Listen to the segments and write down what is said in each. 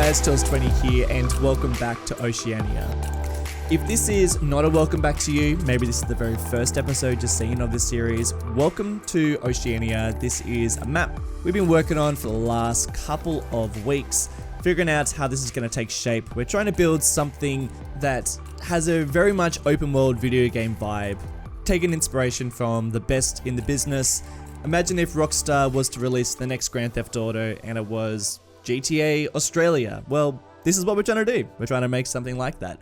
guys, Tails20 here and welcome back to Oceania. If this is not a welcome back to you, maybe this is the very first episode you're seeing of this series, welcome to Oceania. This is a map we've been working on for the last couple of weeks, figuring out how this is going to take shape. We're trying to build something that has a very much open world video game vibe, taking inspiration from the best in the business. Imagine if Rockstar was to release the next Grand Theft Auto and it was GTA Australia. Well, this is what we're trying to do. We're trying to make something like that.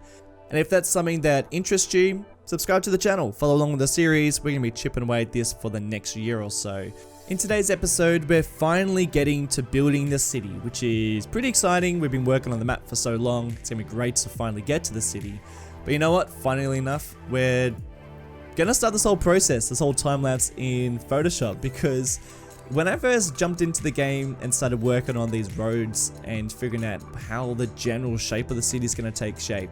And if that's something that interests you, subscribe to the channel, follow along with the series. We're going to be chipping away at this for the next year or so. In today's episode, we're finally getting to building the city, which is pretty exciting. We've been working on the map for so long. It's going to be great to finally get to the city. But you know what? Funnily enough, we're going to start this whole process, this whole time lapse in Photoshop, because when I first jumped into the game and started working on these roads and figuring out how the general shape of the city is going to take shape,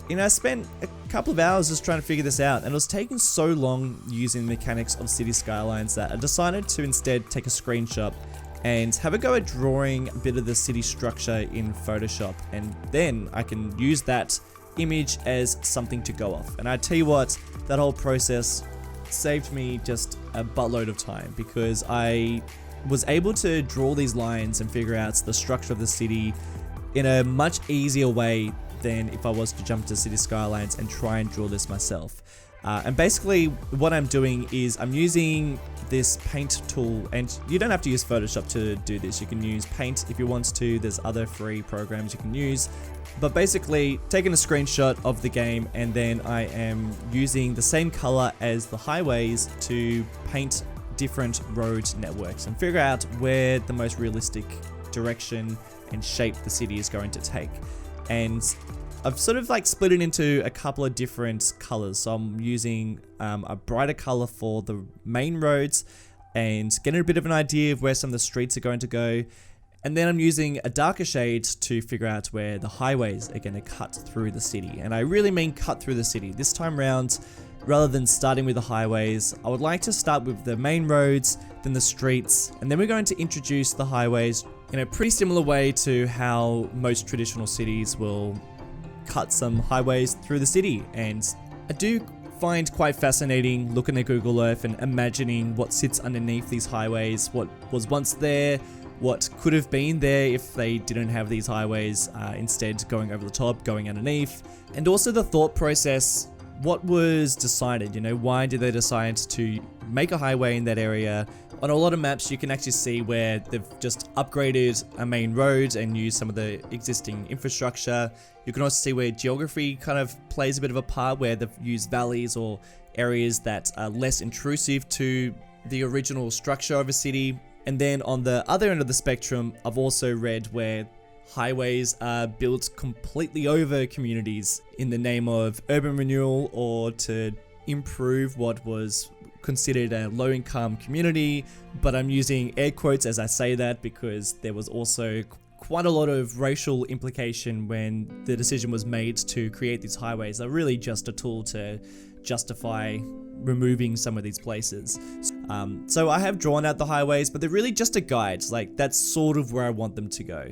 you know, I spent a couple of hours just trying to figure this out, and it was taking so long using the mechanics of City Skylines that I decided to instead take a screenshot and have a go at drawing a bit of the city structure in Photoshop, and then I can use that image as something to go off. And I tell you what, that whole process saved me just a buttload of time, because I was able to draw these lines and figure out the structure of the city in a much easier way than if I was to jump to City Skylines and try and draw this myself. And basically what I'm doing is I'm using this paint tool, and you don't have to use Photoshop to do this. You can use Paint if you want to. There's other free programs you can use. But basically taking a screenshot of the game, and then I am using the same color as the highways to paint different road networks and figure out where the most realistic direction and shape the city is going to take. And I've sort of like split it into a couple of different colors. So I'm using a brighter color for the main roads and getting a bit of an idea of where some of the streets are going to go. And then I'm using a darker shade to figure out where the highways are going to cut through the city. And I really mean cut through the city. This time around, rather than starting with the highways, I would like to start with the main roads, then the streets, and then we're going to introduce the highways in a pretty similar way to how most traditional cities will cut some highways through the city. And I do find quite fascinating looking at Google Earth and imagining what sits underneath these highways, what was once there, what could have been there if they didn't have these highways, instead going over the top, going underneath. And also the thought process, what was decided, you know, why did they decide to make a highway in that area? On a lot of maps you can actually see where they've just upgraded a main road and used some of the existing infrastructure. You can also see where geography kind of plays a bit of a part, where they've used valleys or areas that are less intrusive to the original structure of a city. And then on the other end of the spectrum, I've also read where highways are built completely over communities in the name of urban renewal, or to improve what was considered a low-income community. But I'm using air quotes as I say that, because there was also quite a lot of racial implication when the decision was made to create these highways. They're really just a tool to justify removing some of these places. So I have drawn out the highways, but they're really just a guide. Like, that's sort of where I want them to go.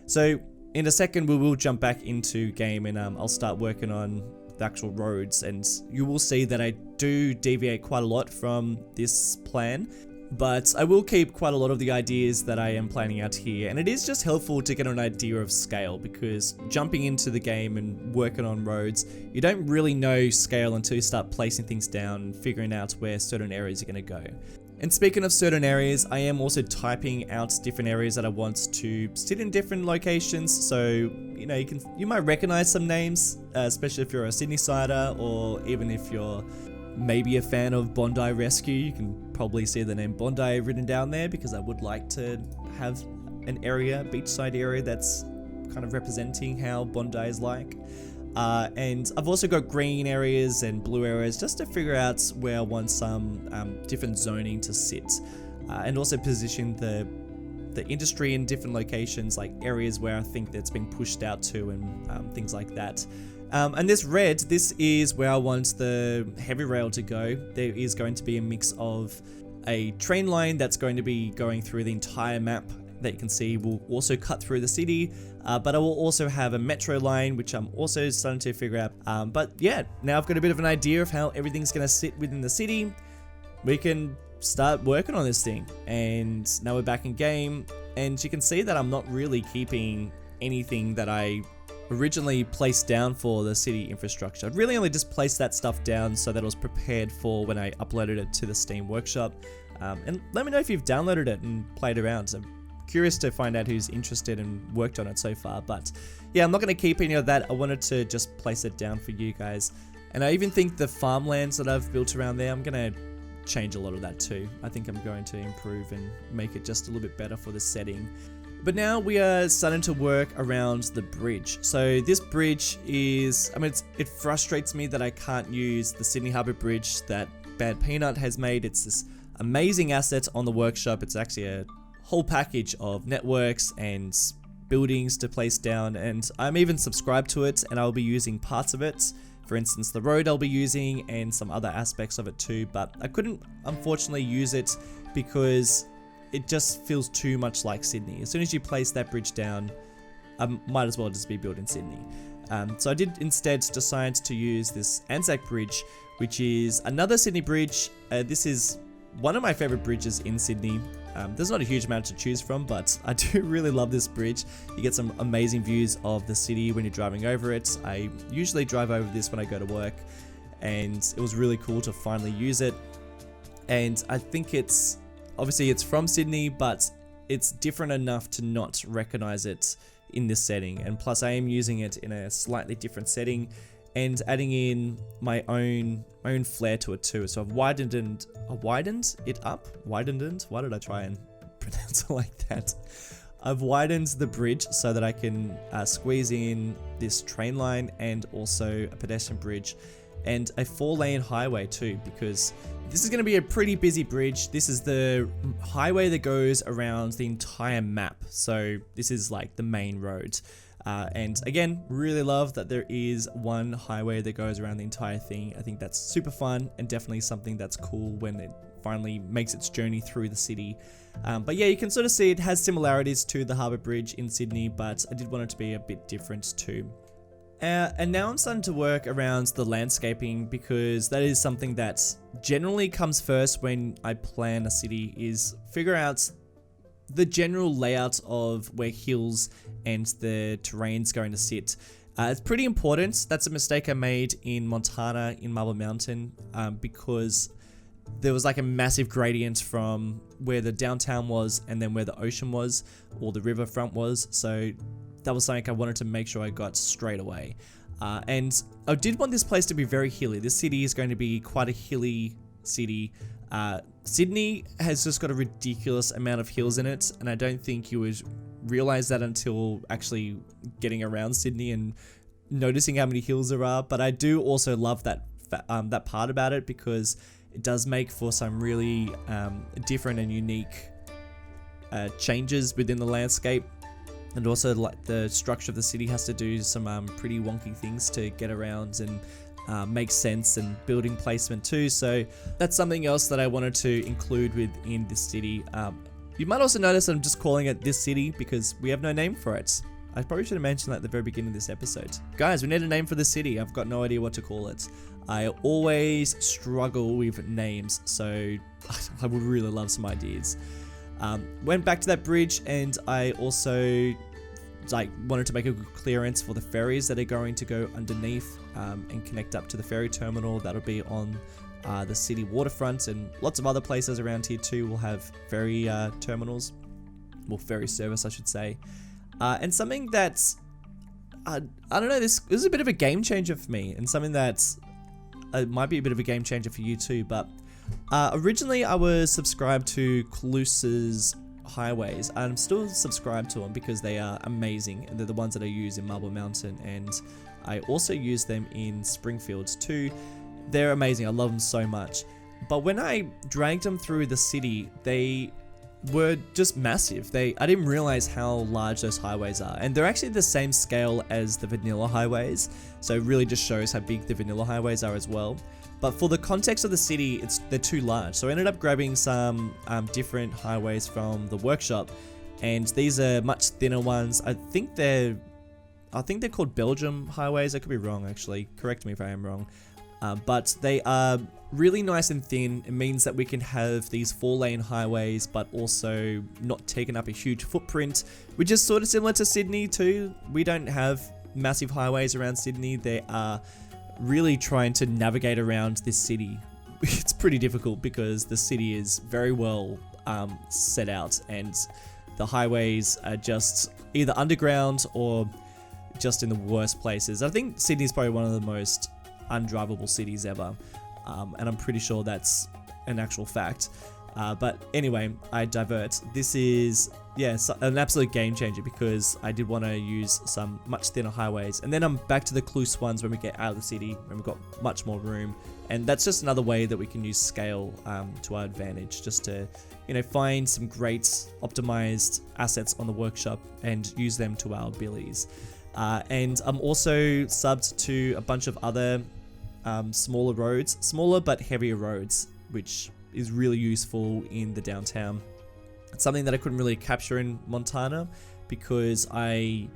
So in a second we will jump back into game, and I'll start working on the actual roads, and you will see that I do deviate quite a lot from this plan, but I will keep quite a lot of the ideas that I am planning out here. And it is just helpful to get an idea of scale, because jumping into the game and working on roads, you don't really know scale until you start placing things down and figuring out where certain areas are going to go. And speaking of certain areas, I am also typing out different areas that I want to sit in different locations. So, you know, you might recognize some names, especially if you're a Sydney-sider, or even if you're maybe a fan of Bondi Rescue. You can probably see the name Bondi written down there, because I would like to have an area, beachside area, that's kind of representing how Bondi is like. And I've also got green areas and blue areas just to figure out where I want some different zoning to sit, and also position the industry in different locations, like areas where I think that's been pushed out to, and things like that. And this red, this is where I want the heavy rail to go. There is going to be a mix of a train line that's going to be going through the entire map, that you can see will also cut through the city, but I will also have a metro line, which I'm also starting to figure out. But yeah, now I've got a bit of an idea of how everything's going to sit within the city. We can start working on this thing, and now we're back in game, and you can see that I'm not really keeping anything that I originally placed down for the city infrastructure. I'd really only just placed that stuff down so that it was prepared for when I uploaded it to the Steam Workshop. And let me know if you've downloaded it and played around. So I'm curious to find out who's interested and worked on it so far. But yeah, I'm not going to keep any of that. I wanted to just place it down for you guys. And I even think the farmlands that I've built around there, I'm going to change a lot of that too. I think I'm going to improve and make it just a little bit better for the setting. But now we are starting to work around the bridge. So this bridge is, it frustrates me that I can't use the Sydney Harbour Bridge that Bad Peanut has made. It's this amazing asset on the workshop. It's actually a whole package of networks and buildings to place down, and I'm even subscribed to it, and I'll be using parts of it. For instance, the road I'll be using and some other aspects of it too, but I couldn't unfortunately use it because it just feels too much like Sydney. As soon as you place that bridge down, I might as well just be built in Sydney. So I did instead decide to use this Anzac Bridge, which is another Sydney bridge. This is one of my favorite bridges in Sydney. There's not a huge amount to choose from, but I do really love this bridge. You get some amazing views of the city when you're driving over it. I usually drive over this when I go to work, and it was really cool to finally use it. And I think obviously it's from Sydney, but it's different enough to not recognize it in this setting. And plus I am using it in a slightly different setting and adding in my own flair to it too. So I've widened it up. Why did I try and pronounce it like that? I've widened the bridge so that I can squeeze in this train line and also a pedestrian bridge and a 4-lane highway too, because this is going to be a pretty busy bridge. This is the highway that goes around the entire map. So this is like the main road. And again, really love that there is one highway that goes around the entire thing. I think that's super fun and definitely something that's cool when it finally makes its journey through the city. But yeah, you can sort of see it has similarities to the Harbour Bridge in Sydney, but I did want it to be a bit different too. And now I'm starting to work around the landscaping, because that is something that generally comes first when I plan a city, is figure out the general layout of where hills and the terrain's going to sit. It's pretty important. That's a mistake I made in Montana in Marble Mountain, because there was like a massive gradient from where the downtown was and then where the ocean was, or the riverfront was. So that was something I wanted to make sure I got straight away. And I did want this place to be very hilly. This city is going to be quite a hilly city. Sydney has just got a ridiculous amount of hills in it, and I don't think you would realize that until actually getting around Sydney and noticing how many hills there are. But I do also love that part about it, because it does make for some really different and unique changes within the landscape. And also, like, the structure of the city has to do some pretty wonky things to get around and make sense, and building placement too. So that's something else that I wanted to include within this city. You might also notice that I'm just calling it this city because we have no name for it. I probably should have mentioned that at the very beginning of this episode. Guys, we need a name for the city. I've got no idea what to call it. I always struggle with names, so I would really love some ideas. Went back to that bridge, and I also wanted to make a good clearance for the ferries that are going to go underneath and connect up to the ferry terminal. That'll be on the city waterfront, and lots of other places around here too will have ferry terminals, well, ferry service I should say. And something that's, I don't know, this is a bit of a game changer for me, and something that's might be a bit of a game changer for you too. But originally I was subscribed to Calusa's highways. I'm still subscribed to them because they are amazing, and they're the ones that I use in Marble Mountain, and I also use them in Springfield too. They're amazing. I love them so much. But when I dragged them through the city, they were just massive. I didn't realize how large those highways are, and they're actually the same scale as the vanilla highways, so it really just shows how big the vanilla highways are as well. But for the context of the city, they're too large, so I ended up grabbing some different highways from the workshop, and these are much thinner ones. I think they're called Belgium highways. I could be wrong, actually. Correct me if I am wrong. But they are really nice and thin. It means that we can have these 4-lane highways, but also not taking up a huge footprint, which is sort of similar to Sydney too. We don't have massive highways around Sydney. They are really trying to navigate around this city. It's pretty difficult because the city is very well set out, and the highways are just either underground or just in the worst places. I think Sydney is probably one of the most undrivable cities ever, and I'm pretty sure that's an actual fact. But anyway, I divert. This is, an absolute game changer because I did want to use some much thinner highways, and then I'm back to the close ones when we get out of the city and we've got much more room. And that's just another way that we can use scale to our advantage, just to find some great optimized assets on the workshop and use them to our abilities. And I'm also subbed to a bunch of other smaller roads, smaller but heavier roads, which is really useful in the downtown. It's something that I couldn't really capture in Montana because I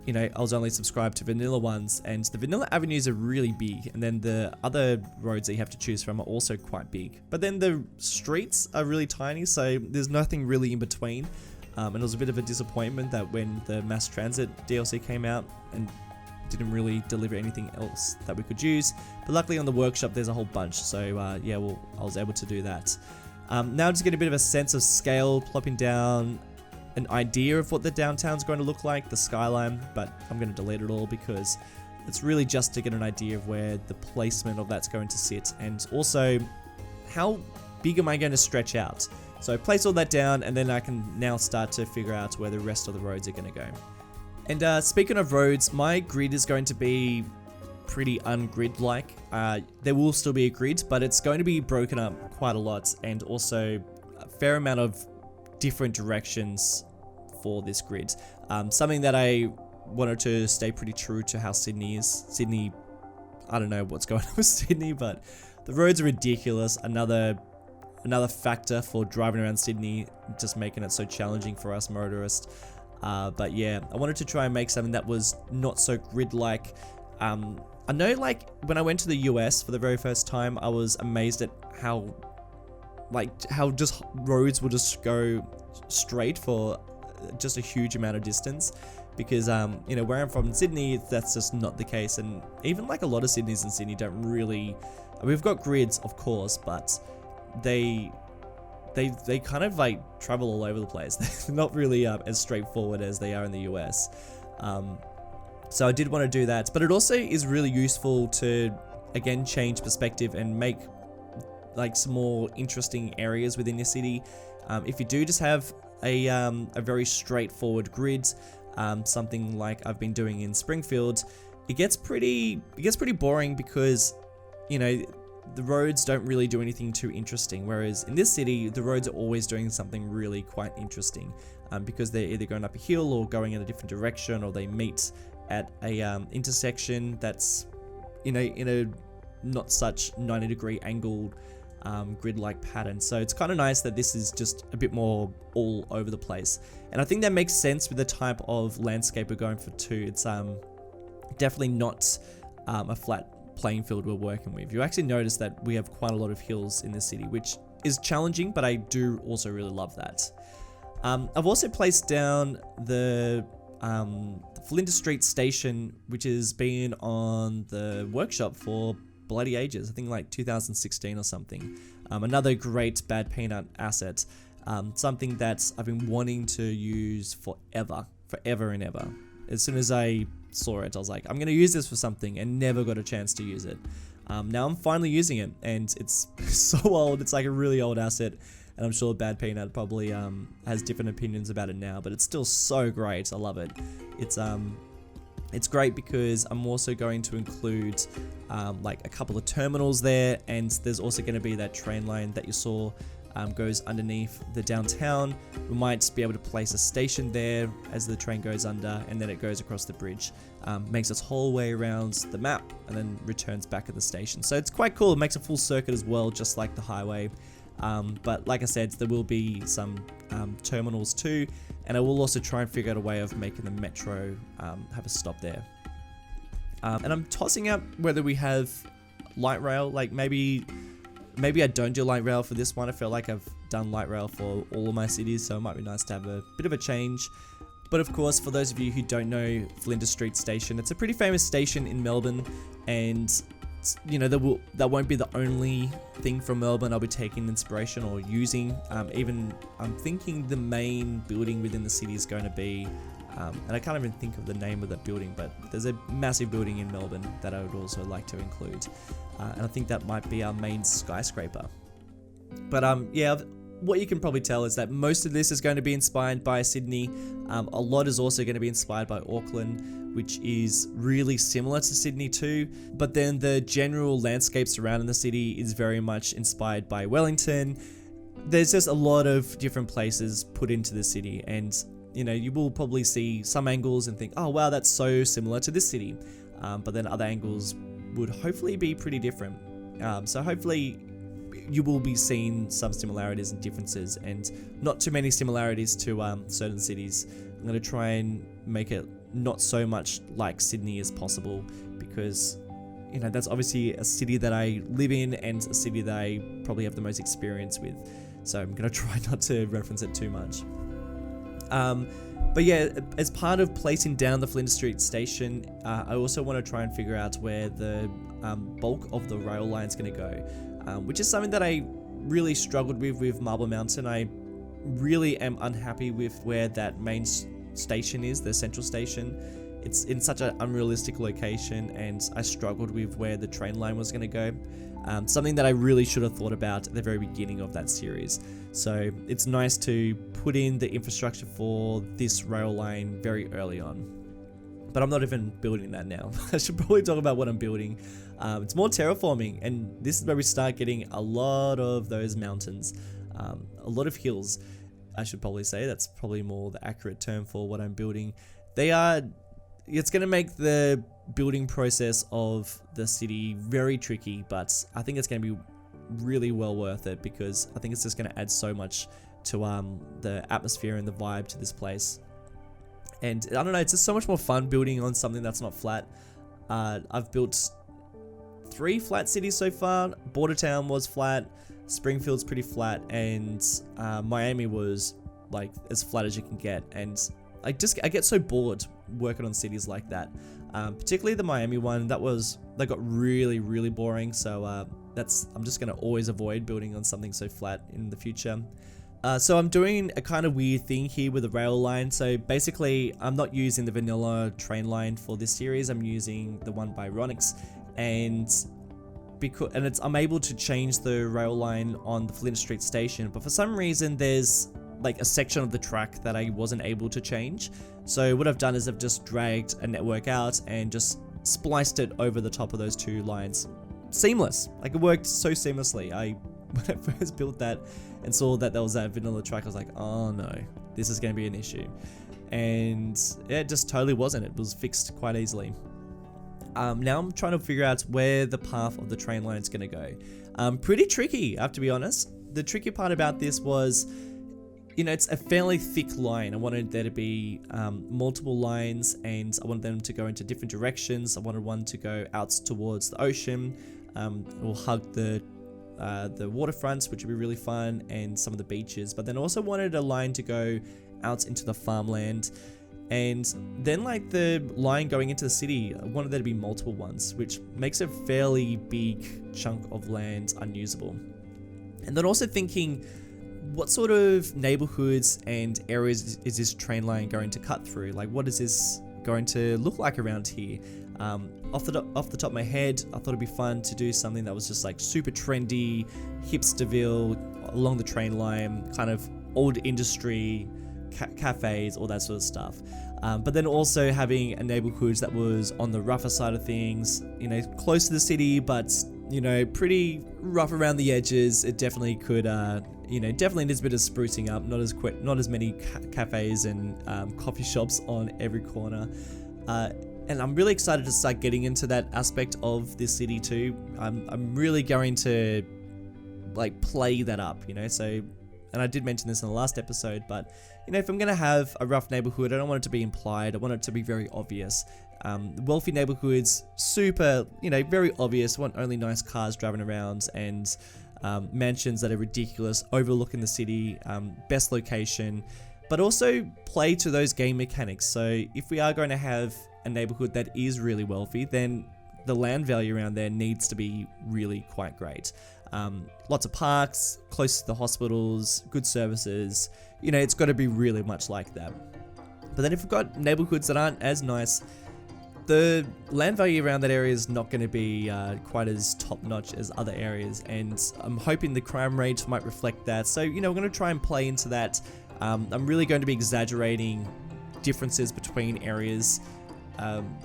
was only subscribed to vanilla ones, and the vanilla avenues are really big, and then the other roads that you have to choose from are also quite big. But then the streets are really tiny, so there's nothing really in between. And it was a bit of a disappointment that when the mass transit DLC came out and didn't really deliver anything else that we could use. But luckily on the workshop there's a whole bunch, so I was able to do that. Now just get a bit of a sense of scale, plopping down an idea of what the downtown's going to look like, the skyline, but I'm going to delete it all because it's really just to get an idea of where the placement of that's going to sit, and also how big am I going to stretch out. So place all that down, and then I can now start to figure out where the rest of the roads are going to go. And speaking of roads, my grid is going to be pretty ungrid-like. There will still be a grid, but it's going to be broken up quite a lot, and also a fair amount of different directions for this grid. Something that I wanted to stay pretty true to how Sydney is. Sydney, I don't know what's going on with Sydney, but the roads are ridiculous. Another factor for driving around Sydney, just making it so challenging for us motorists. But yeah, I wanted to try and make something that was not so grid-like. I know, like, when I went to the US for the very first time, I was amazed at how just roads will just go straight for just a huge amount of distance. Because, where I'm from in Sydney, that's just not the case. And even like a lot of Sydneys in Sydney don't really, we've got grids, of course, but they kind of like travel all over the place. They're not really as straightforward as they are in the US. So I did want to do that, but it also is really useful to, again, change perspective and make like some more interesting areas within your city. If you do just have a very straightforward grid, something like I've been doing in Springfield, it gets pretty boring because, the roads don't really do anything too interesting. Whereas in this city, the roads are always doing something really quite interesting, because they're either going up a hill or going in a different direction, or they meet at a intersection that's in a not such 90-degree angled grid-like pattern. So it's kind of nice that this is just a bit more all over the place, and I think that makes sense with the type of landscape we're going for too. It's definitely not a flat playing field we're working with. You actually notice that we have quite a lot of hills in the city, which is challenging, but I do also really love that. I've also placed down the Flinders Street station, which has been on the workshop for bloody ages. I think like 2016 or something. Another great Bad Peanut asset. Something that I've been wanting to use forever and ever. As soon as I saw it, I was like, I'm going to use this for something, and never got a chance to use it. Now I'm finally using it, and it's so old. It's like a really old asset, and I'm sure Bad Peanut probably has different opinions about it now, but it's still so great. I love it. It's great because I'm also going to include like a couple of terminals there, and there's also going to be that train line that you saw goes underneath the downtown. We might be able to place a station there as the train goes under, and then it goes across the bridge, makes its whole way around the map, and then returns back at the station. So it's quite cool. It makes a full circuit as well, just like the highway. But like I said, there will be some terminals too, and I will also try and figure out a way of making the metro have a stop there. And I'm tossing up whether we have light rail. Like maybe I don't do light rail for this one. I feel like I've done light rail for all of my cities, so it might be nice to have a bit of a change. But of course, for those of you who don't know Flinders Street Station, it's a pretty famous station in Melbourne, and you know, that won't be the only thing from Melbourne I'll be taking inspiration or using. Even I'm thinking the main building within the city is going to be, and I can't even think of the name of that building, but there's a massive building in Melbourne that I would also like to include. And I think that might be our main skyscraper. But yeah, what you can probably tell is that most of this is going to be inspired by Sydney. A lot is also going to be inspired by Auckland, which is really similar to Sydney too. But then the general landscape surrounding the city is very much inspired by Wellington. There's just a lot of different places put into the city, and you know, you will probably see some angles and think, oh wow, that's so similar to this city. But then other angles would hopefully be pretty different. So hopefully you will be seeing some similarities and differences, and not too many similarities to certain cities. I'm going to try and make it not so much like Sydney as possible, because you know, that's obviously a city that I live in and a city that I probably have the most experience with. So I'm going to try not to reference it too much. But yeah, as part of placing down the Flinders Street Station, I also want to try and figure out where the bulk of the rail line is going to go, which is something that I really struggled with Marble Mountain. I really am unhappy with where that main station is, the central station. It's in such an unrealistic location, and I struggled with where the train line was going to go. Something that I really should have thought about at the very beginning of that series. So it's nice to put in the infrastructure for this rail line very early on. But I'm not even building that now. I should probably talk about what I'm building. It's more terraforming, and this is where we start getting a lot of those mountains, a lot of hills. I should probably say that's probably more the accurate term for what I'm building. It's going to make the building process of the city very tricky, but I think it's going to be really well worth it, because I think it's just going to add so much to the atmosphere and the vibe to this place. And I don't know, it's just so much more fun building on something that's not flat. I've built 3 flat cities so far. Bordertown was flat, Springfield's pretty flat, and Miami was like as flat as you can get. And I get so bored working on cities like that, particularly the Miami one. That got really, really boring. So I'm just gonna always avoid building on something so flat in the future. So I'm doing a kind of weird thing here with the rail line. So basically, I'm not using the vanilla train line for this series. I'm using the one by Ronix, and I'm able to change the rail line on the Flinders Street Station. But for some reason, there's like a section of the track that I wasn't able to change. So what I've done is I've just dragged a network out and just spliced it over the top of those 2 lines. Seamless. Like, it worked so seamlessly. When I first built that and saw that there was that vanilla track, I was like, oh no, this is going to be an issue. And it just totally wasn't. It was fixed quite easily. Now I'm trying to figure out where the path of the train line is going to go. Pretty tricky, I have to be honest. The tricky part about this was, you know, it's a fairly thick line. I wanted there to be multiple lines, and I wanted them to go into different directions. I wanted one to go out towards the ocean, or hug the waterfronts, which would be really fun, and some of the beaches. But then also wanted a line to go out into the farmland, and then like the line going into the city, I wanted there to be multiple ones, which makes a fairly big chunk of land unusable. And then also thinking, what sort of neighborhoods and areas is this train line going to cut through? Like, what is this going to look like around here? Off the top of my head, I thought it'd be fun to do something that was just like super trendy, hipsterville, along the train line, kind of old industry, cafes, all that sort of stuff. But then also having a neighborhood that was on the rougher side of things, you know, close to the city, but, you know, pretty rough around the edges. It definitely could, you know, definitely needs a bit of sprucing up. Not as many cafes and coffee shops on every corner. And I'm really excited to start getting into that aspect of this city too. I'm really going to like play that up, you know. So, and I did mention this in the last episode, but you know, if I'm gonna have a rough neighborhood, I don't want it to be implied. I want it to be very obvious. Wealthy neighborhoods, super, you know, very obvious. Want only nice cars driving around and mansions that are ridiculous, overlooking the city, best location, but also play to those game mechanics. So if we are going to have a neighborhood that is really wealthy, then the land value around there needs to be really quite great. Lots of parks, close to the hospitals, good services, you know, it's got to be really much like that. But then if we've got neighborhoods that aren't as nice, the land value around that area is not going to be quite as top-notch as other areas, and I'm hoping the crime rate might reflect that. So, you know, we're going to try and play into that. I'm really going to be exaggerating differences between areas,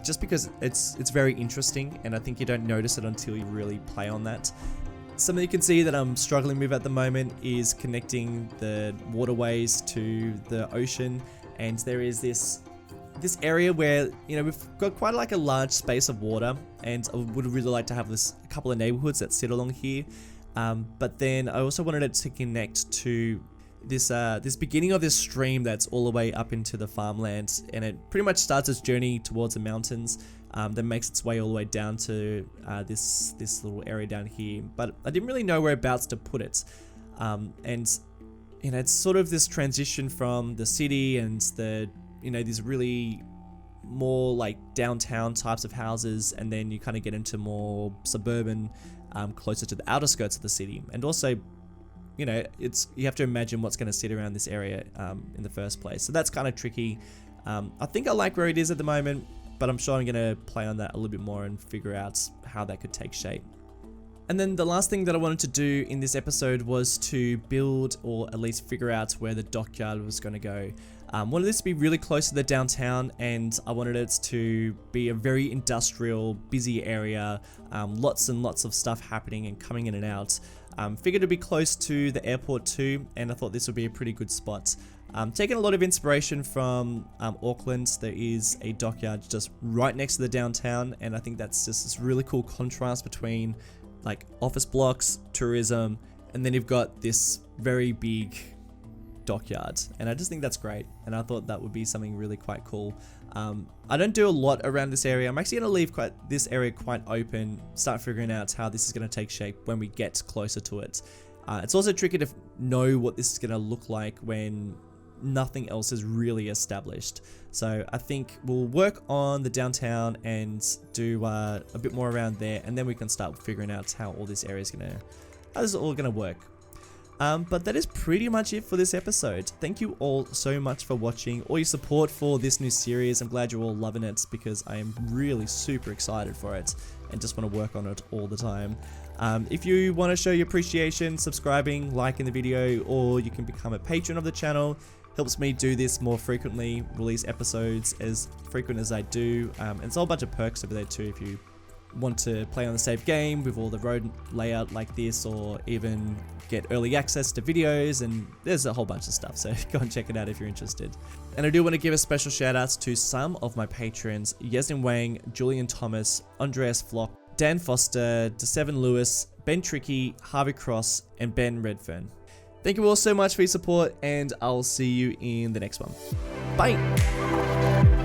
just because it's very interesting, and I think you don't notice it until you really play on that. Something you can see that I'm struggling with at the moment is connecting the waterways to the ocean, and there is this area where, you know, we've got quite like a large space of water, and I would really like to have a couple of neighborhoods that sit along here. But then I also wanted it to connect to this beginning of this stream that's all the way up into the farmland, and it pretty much starts its journey towards the mountains, then makes its way all the way down to this little area down here. But I didn't really know whereabouts to put it, and you know, it's sort of this transition from the city and the, you know, these really more like downtown types of houses, and then you kind of get into more suburban, closer to the outer skirts of the city. And also, you know, you have to imagine what's going to sit around this area in the first place. So that's kind of tricky. I think I like where it is at the moment, but I'm sure I'm going to play on that a little bit more and figure out how that could take shape. And then the last thing that I wanted to do in this episode was to build, or at least figure out where the dockyard was going to go. Wanted this to be really close to the downtown, and I wanted it to be a very industrial, busy area, lots and lots of stuff happening and coming in and out. Figured to be close to the airport too, and I thought this would be a pretty good spot. Taking a lot of inspiration from Auckland. There is a dockyard just right next to the downtown, and I think that's just this really cool contrast between like office blocks, tourism, and then you've got this very big dockyard, and I just think that's great, and I thought that would be something really quite cool. I don't do a lot around this area. I'm actually going to leave this area quite open, start figuring out how this is going to take shape when we get closer to it. It's also tricky to know what this is going to look like when nothing else is really established. So I think we'll work on the downtown and do a bit more around there, and then we can start figuring out how all this area is how this is all gonna work. But that is pretty much it for this episode. Thank you all so much for watching, all your support for this new series. I'm glad you're all loving it, because I am really super excited for it and just want to work on it all the time. If you want to show your appreciation, subscribing, liking the video, or you can become a patron of the channel. Helps me do this more frequently, release episodes as frequent as I do, and it's a whole bunch of perks over there too if you want to play on the save game with all the road layout like this, or even get early access to videos, and there's a whole bunch of stuff, so go and check it out if you're interested. And I do want to give a special shout outs to some of my patrons: Yasmin Wang, Julian Thomas, Andreas Flock, Dan Foster, DeSeven Lewis, Ben Tricky, Harvey Cross, and Ben Redfern. Thank you all so much for your support, and I'll see you in the next one. Bye!